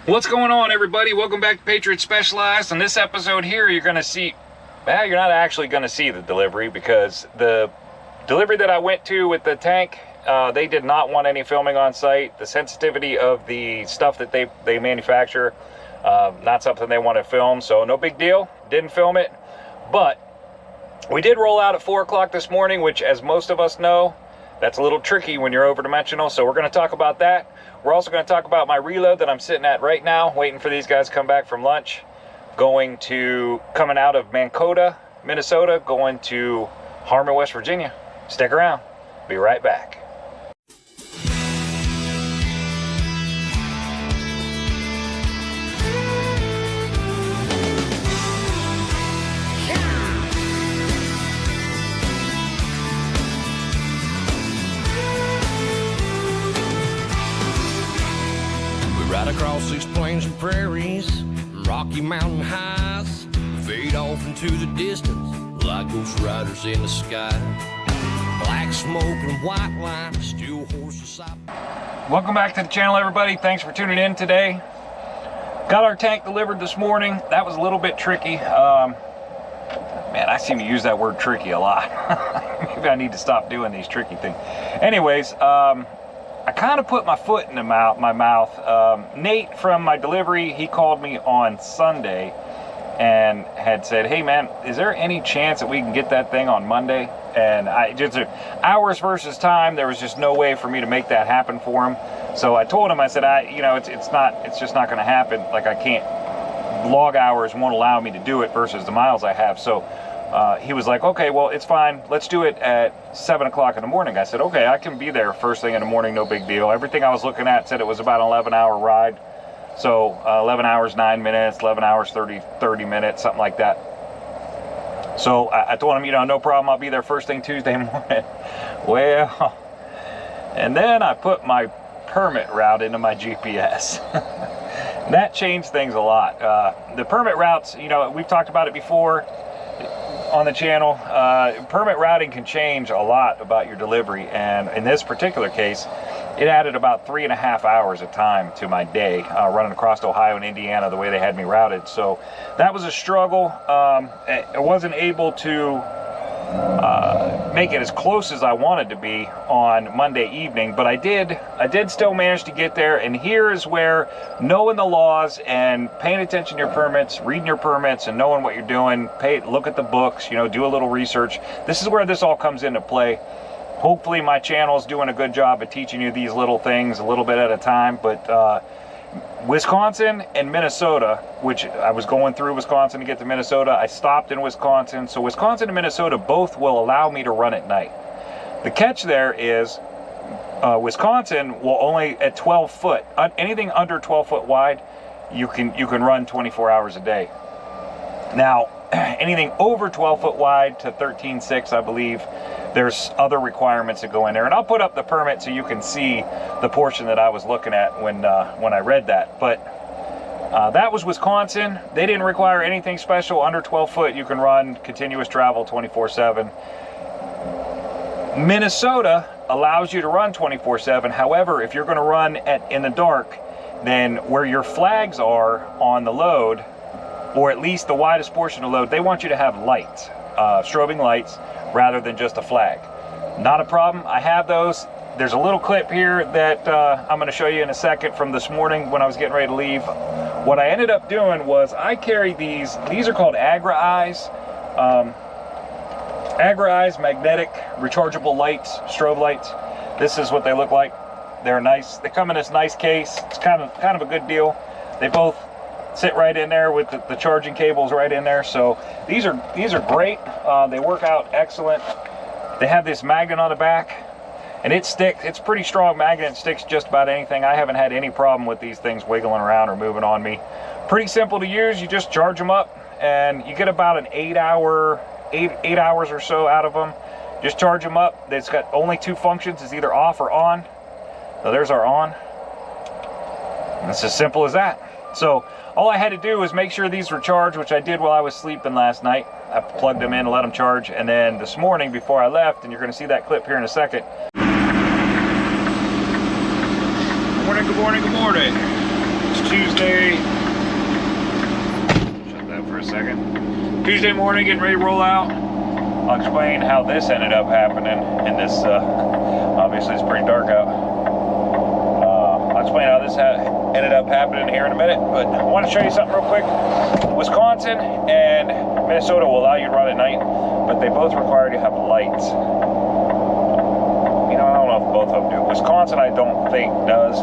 What's going on, everybody? Welcome back to Patriot Specialized. On this episode here, you're going to see, well, you're not actually going to see the delivery, because the delivery that I went to with the tank, they did not want any filming on site. The sensitivity of the stuff that they manufacture, not something they want to film, so no big deal. Didn't film it, but we did roll out at 4 o'clock this morning, which, as most of us know, that's a little tricky when you're over-dimensional, so we're going to talk about that. We're also going to talk about my reload that I'm sitting at right now, waiting for these guys to come back from lunch. Coming out of Mankota, Minnesota, going to Harmon, West Virginia. Stick around. Be right back. Right across these plains and prairies, Rocky Mountain highs, fade off into the distance like ghost riders in the sky. Black smoke and white line, steel horses. Welcome back to the channel, everybody. Thanks for tuning in today. Got our tank delivered this morning. That was a little bit tricky. Man, I seem to use that word tricky a lot. Maybe I need to stop doing these tricky things. Anyways, I kind of put my foot in my mouth. Nate from my delivery, he called me on Sunday and had said, hey man, is there any chance that we can get that thing on Monday? And hours versus time, there was just no way for me to make that happen for him. So I told him, I said, it's just not going to happen. Like, I can't, log hours won't allow me to do it versus the miles I have. So he was like, okay, well, it's fine. Let's do it at 7 o'clock in the morning. I said, okay, I can be there first thing in the morning, no big deal. Everything I was looking at said it was about an 11-hour ride. So 11 hours, 9 minutes, 11 hours, 30 minutes, something like that. So I told him, no problem. I'll be there first thing Tuesday morning. Well, and then I put my permit route into my GPS. That changed things a lot. The permit routes, we've talked about it before on the channel. Permit routing can change a lot about your delivery, and in this particular case, it added about 3.5 hours of time to my day running across Ohio and Indiana the way they had me routed. So that was a struggle. I wasn't able to make it as close as I wanted to be on Monday evening, but I did still manage to get there. And here is where knowing the laws and paying attention to your permits, reading your permits, and knowing what you're doing, look at the books, do a little research. This is where this all comes into play. Hopefully my channel is doing a good job of teaching you these little things a little bit at a time. But Wisconsin and Minnesota, which I was going through Wisconsin to get to Minnesota, I stopped in Wisconsin. So Wisconsin and Minnesota both will allow me to run at night. The catch there is Wisconsin will only, at 12 foot, anything under 12 foot wide, you can run 24 hours a day. Now, anything over 12 foot wide to 13.6, I believe, there's other requirements that go in there. And I'll put up the permit so you can see the portion that I was looking at when I read that. But that was Wisconsin. They didn't require anything special. Under 12 foot, you can run continuous travel 24/7. Minnesota allows you to run 24/7. However, if you're going to run in the dark, then where your flags are on the load, or at least the widest portion of the load, they want you to have lights, strobing lights, rather than just a flag. Not a problem. I have those. There's a little clip here that I'm going to show you in a second from this morning when I was getting ready to leave. What I ended up doing was I carried these are called Agra Eyes. Agra Eyes magnetic rechargeable lights, strobe lights. This is what they look like. They're nice. They come in this nice case. It's kind of a good deal. They both sit right in there with the charging cables right in there. So these are great. They work out excellent. They have this magnet on the back, and it's a pretty strong magnet. It sticks just about anything. I haven't had any problem with these things wiggling around or moving on me. Pretty simple to use. You just charge them up, and you get about an 8 hours or so out of them. Just charge them up. It's got only two functions. It's either off or on. So there's our on. And it's as simple as that. So all I had to do was make sure these were charged, which I did while I was sleeping last night. I plugged them in and let them charge. And then this morning before I left, and you're going to see that clip here in a second. Good morning, good morning, good morning. Tuesday. Shut that for a second. Tuesday morning, getting ready to roll out. I'll explain how this ended up happening in this, obviously it's pretty dark out. I'll explain how this ended up happening here in a minute, but I want to show you something real quick. Wisconsin and Minnesota will allow you to run at night, but they both require you to have lights. You know, I don't know if both of them do. Wisconsin, I don't think does.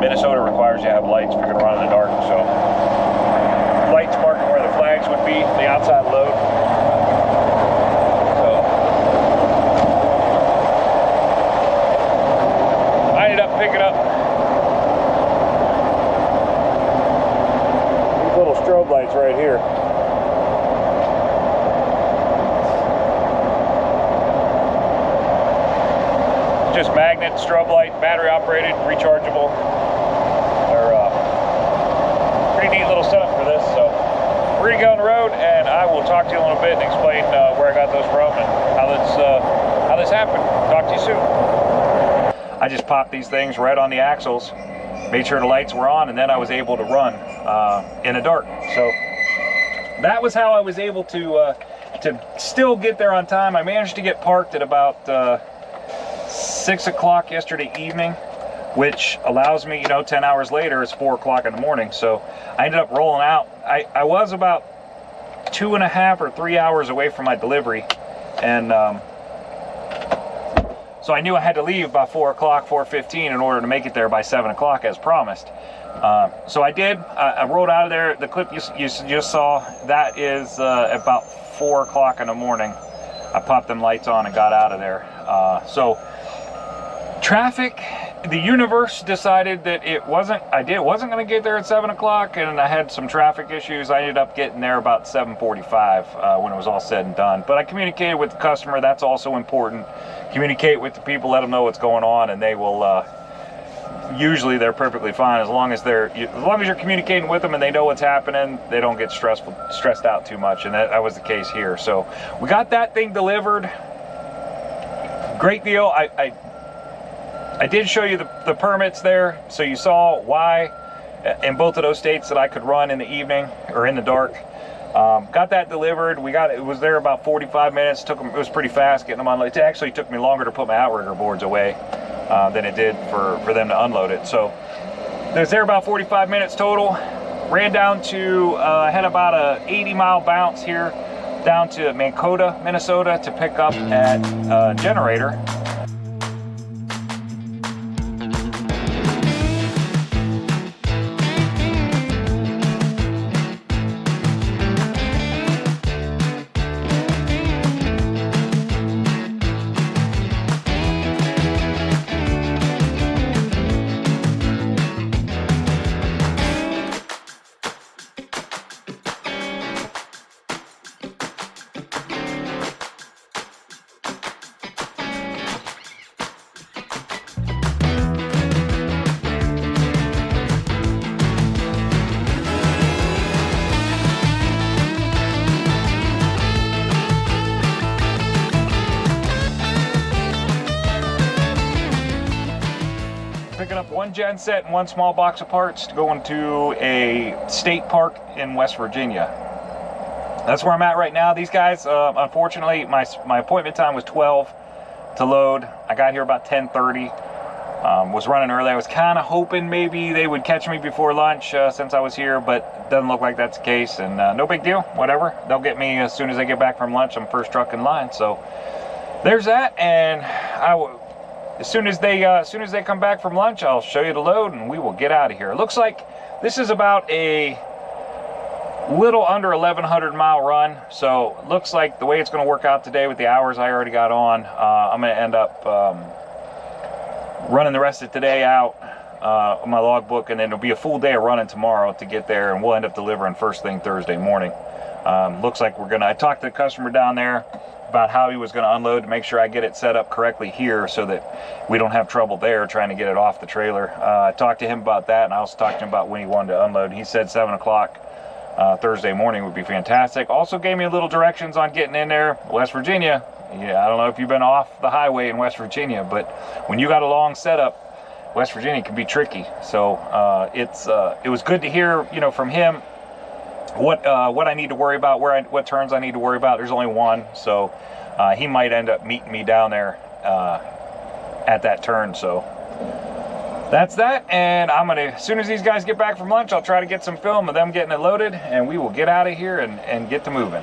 Minnesota requires you to have lights if you're going to run in the dark, so lights marking where the flags would be, the outside load. Pick it up. These little strobe lights right here. Just magnet strobe light, battery operated, rechargeable. They're pretty neat little setup for this. So we're gonna go on the road, and I will talk to you in a little bit and explain where I got those from and how this happened. Talk to you soon. I just popped these things right on the axles, made sure the lights were on, and then I was able to run in the dark. So that was how I was able to still get there on time. I managed to get parked at about 6 o'clock yesterday evening, which allows me, you know, 10 hours later, it's 4 o'clock in the morning. So I ended up rolling out. I was about 2.5 or 3 hours away from my delivery, and so I knew I had to leave by 4 o'clock, 4:15 in order to make it there by 7 o'clock as promised. So I did. I rolled out of there. The clip you just saw, that is about 4 o'clock in the morning. I popped them lights on and got out of there. So traffic, the universe decided that it wasn't going to get there at 7 o'clock, and I had some traffic issues. I ended up getting there about 7:45 when it was all said and done. But I communicated with the customer. That's also important. Communicate with the people, let them know what's going on, and they will. Usually they're perfectly fine as long as you're communicating with them and they know what's happening. They don't get stressed out too much, and that was the case here. So we got that thing delivered. Great deal. I did show you the permits there, so you saw why in both of those states that I could run in the evening or in the dark. Got that delivered. It was there about 45 minutes. It was pretty fast getting them on. It actually took me longer to put my outrigger boards away than it did for them to unload it. So it was there about 45 minutes total. Ran down to, had about a 80-mile bounce here down to Mankato, Minnesota to pick up at Generator. Picking up one gen set and one small box of parts to go into a state park in West Virginia. That's where I'm at right now. These guys, unfortunately, my appointment time was 12 to load. I got here about 10:30. Was running early. I was kind of hoping maybe they would catch me before lunch since I was here, but doesn't look like that's the case. And no big deal. Whatever. They'll get me as soon as I get back from lunch. I'm first truck in line. So there's that. And as soon as they come back from lunch, I'll show you the load and we will get out of here. It looks like this is about a little under 1,100 mile run. So it looks like the way it's going to work out today with the hours I already got on, I'm going to end up running the rest of today out on my logbook, and then it'll be a full day of running tomorrow to get there, and we'll end up delivering first thing Thursday morning. Looks like I talked to the customer down there about how he was going to unload to make sure I get it set up correctly here so that we don't have trouble there trying to get it off the trailer. I talked to him about that, and I also talked to him about when he wanted to unload. He said 7 o'clock Thursday morning would be fantastic. Also gave me a little directions on getting in there. West Virginia, yeah, I don't know if you've been off the highway in West Virginia, but when you got a long setup, West Virginia can be tricky. So it was good to hear, you know, from him what I need to worry about, what turns I need to worry about. There's only one, so he might end up meeting me down there at that turn. So that's that, and I'm gonna, as soon as these guys get back from lunch, I'll try to get some film of them getting it loaded, and we will get out of here and get to moving.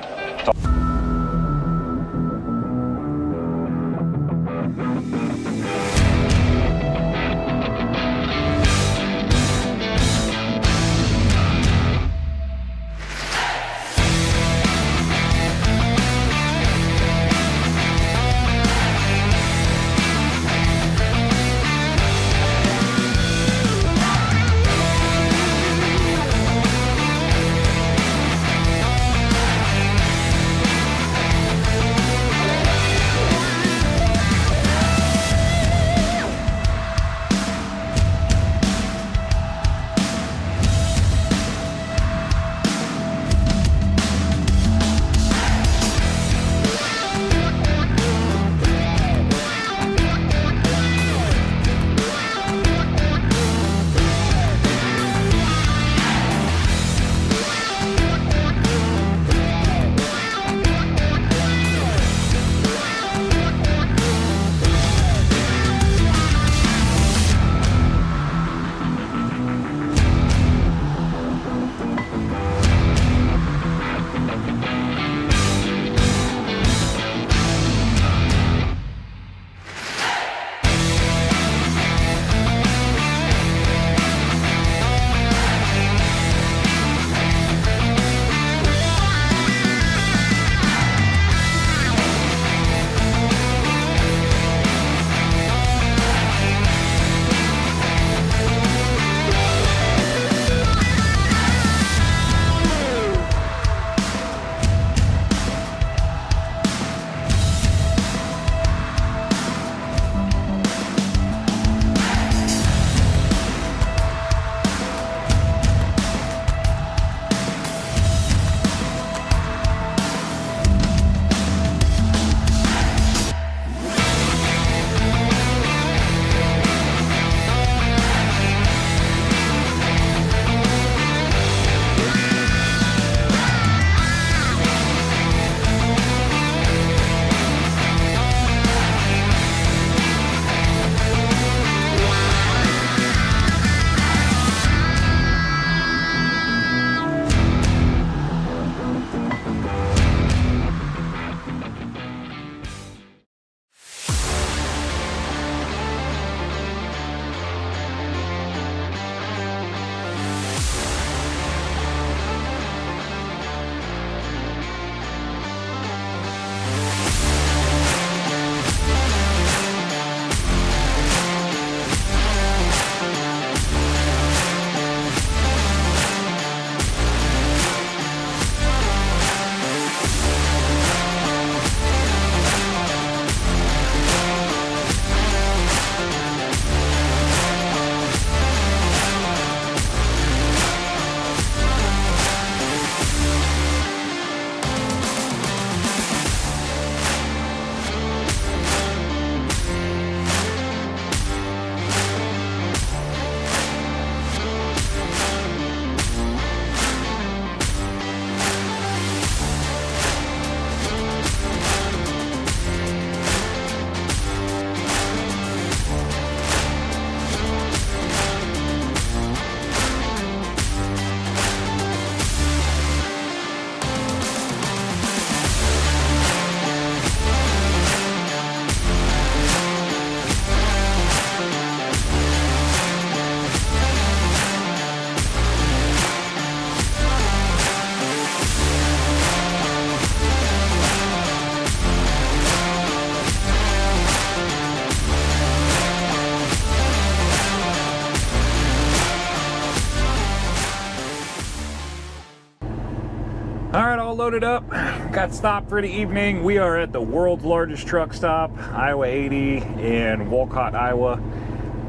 all loaded up, got stopped for the evening. We are at the world's largest truck stop, Iowa 80 in Wolcott, Iowa.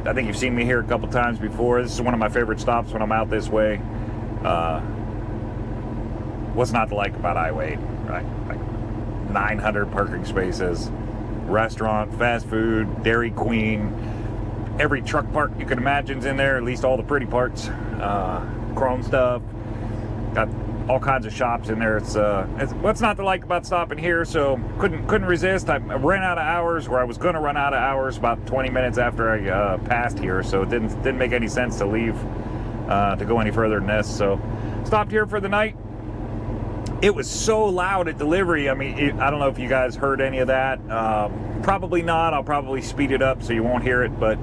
I think you've seen me here a couple times before. This is one of my favorite stops when I'm out this way. What's not to like about Iowa 80, right? Like 900 parking spaces, restaurant, fast food, Dairy Queen, every truck part you can imagine's in there, at least all the pretty parts. Chrome stuff. Got all kinds of shops in there. It's what's not to like about stopping here, so couldn't resist. I ran out of hours, or I was going to run out of hours about 20 minutes after I passed here, so it didn't make any sense to leave to go any further than this. So stopped here for the night. It was so loud at delivery. I mean, I don't know if you guys heard any of that. Probably not. I'll probably speed it up so you won't hear it, but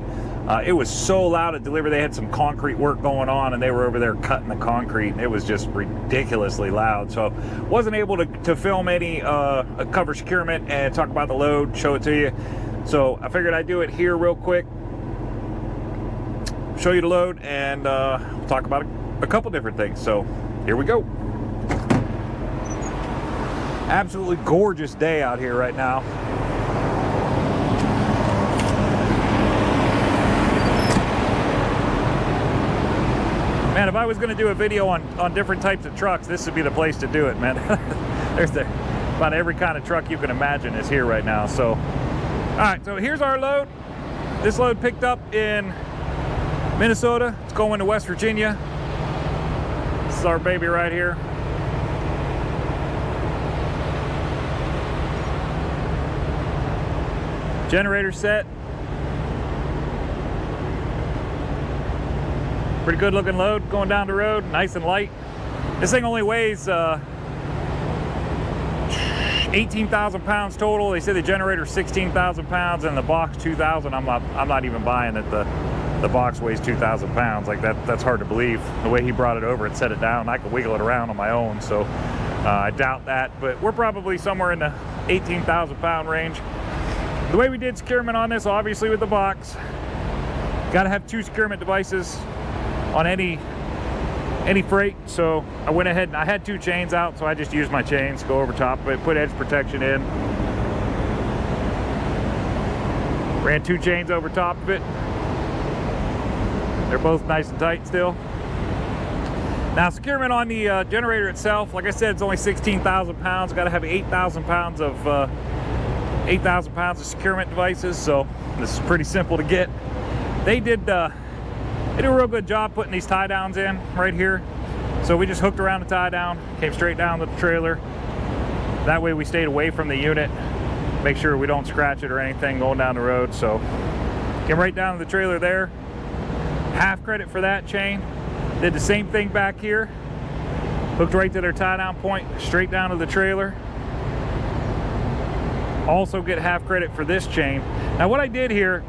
it was so loud at delivery. They had some concrete work going on, and they were over there cutting the concrete, and it was just ridiculously loud. So wasn't able to film any cover securement and talk about the load, show it to you. So I figured I'd do it here real quick, show you the load, and we'll talk about a couple different things. So here we go. Absolutely gorgeous day out here right now. Man, if I was going to do a video on different types of trucks, this would be the place to do it, man. There's about every kind of truck you can imagine is here right now. So, all right, so here's our load. This load picked up in Minnesota. It's going to West Virginia. This is our baby right here. Generator set. Pretty good looking load going down the road, nice and light. This thing only weighs 18,000 pounds total. They say the generator's 16,000 pounds and the box 2,000. I'm not even buying that the box weighs 2,000 pounds. Like that's hard to believe. The way he brought it over and set it down, I could wiggle it around on my own. So I doubt that, but we're probably somewhere in the 18,000 pound range. The way we did securement on this, obviously with the box, got to have 2 securement devices on any freight. So I went ahead and I had 2 chains out, so I just used my chains, go over top of it, put edge protection in, ran 2 chains over top of it. They're both nice and tight still. Now securement on the generator itself, like I said, it's only 16,000 pounds. Got to have 8,000 pounds of securement devices, so this is pretty simple to get. They did a real good job putting these tie downs in right here. So we just hooked around the tie down, came straight down with the trailer. That way we stayed away from the unit, make sure we don't scratch it or anything going down the road. So came right down to the trailer there. Half credit for that chain. Did the same thing back here. Hooked right to their tie down point, straight down to the trailer. Also get half credit for this chain. Now what I did here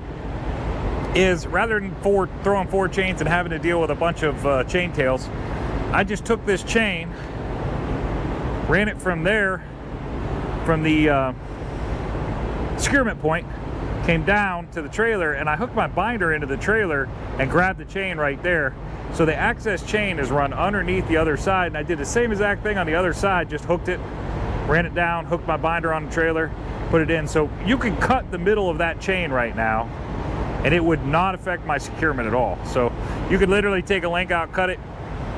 is, rather than throwing 4 chains and having to deal with a bunch of chain tails, I just took this chain, ran it from there, from the securement point, came down to the trailer, and I hooked my binder into the trailer and grabbed the chain right there. So the access chain is run underneath the other side, and I did the same exact thing on the other side, just hooked it, ran it down, hooked my binder on the trailer, put it in. So you can cut the middle of that chain right now and it would not affect my securement at all. So you could literally take a link out, cut it,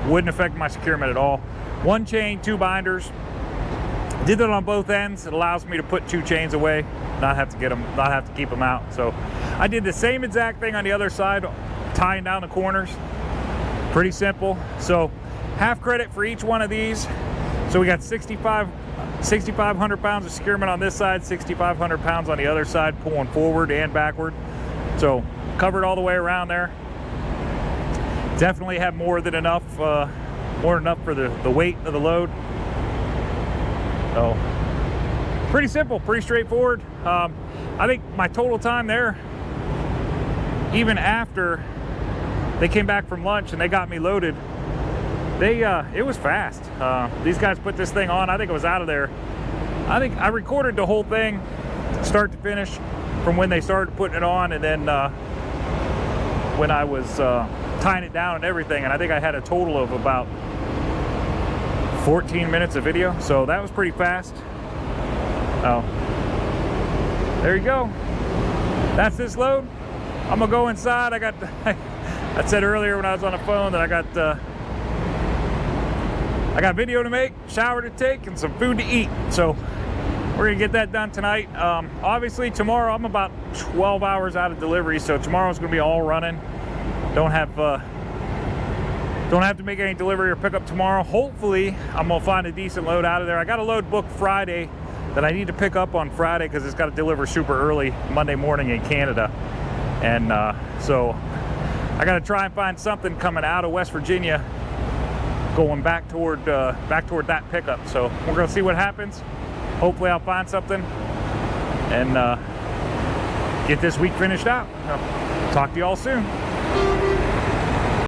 wouldn't affect my securement at all. 1 chain, 2 binders. Did that on both ends. It allows me to put 2 chains away, not have to keep them out. So I did the same exact thing on the other side, tying down the corners. Pretty simple. So half credit for each one of these. So we got 6,500 pounds of securement on this side, 6,500 pounds on the other side, pulling forward and backward. So covered all the way around there. Definitely have more than enough for the weight of the load. So pretty simple, pretty straightforward. I think my total time there, even after they came back from lunch and they got me loaded, it was fast. These guys put this thing on. I think it was out of there. I think I recorded the whole thing, start to finish, from when they started putting it on, and then when I was tying it down and everything. And I think I had a total of about 14 minutes of video. So that was pretty fast. Oh, there you go. That's this load. I'm gonna go inside. I said earlier when I was on the phone that I got video to make, shower to take, and some food to eat. So we're gonna get that done tonight. Obviously tomorrow I'm about 12 hours out of delivery, so tomorrow's gonna be all running. Don't have to make any delivery or pickup tomorrow. Hopefully I'm gonna find a decent load out of there. I got a load booked Friday that I need to pick up on Friday because it's got to deliver super early Monday morning in Canada. And so I got to try and find something coming out of West Virginia going back toward that pickup. So we're gonna see what happens. Hopefully I'll find something and get this week finished out. So, talk to y'all soon.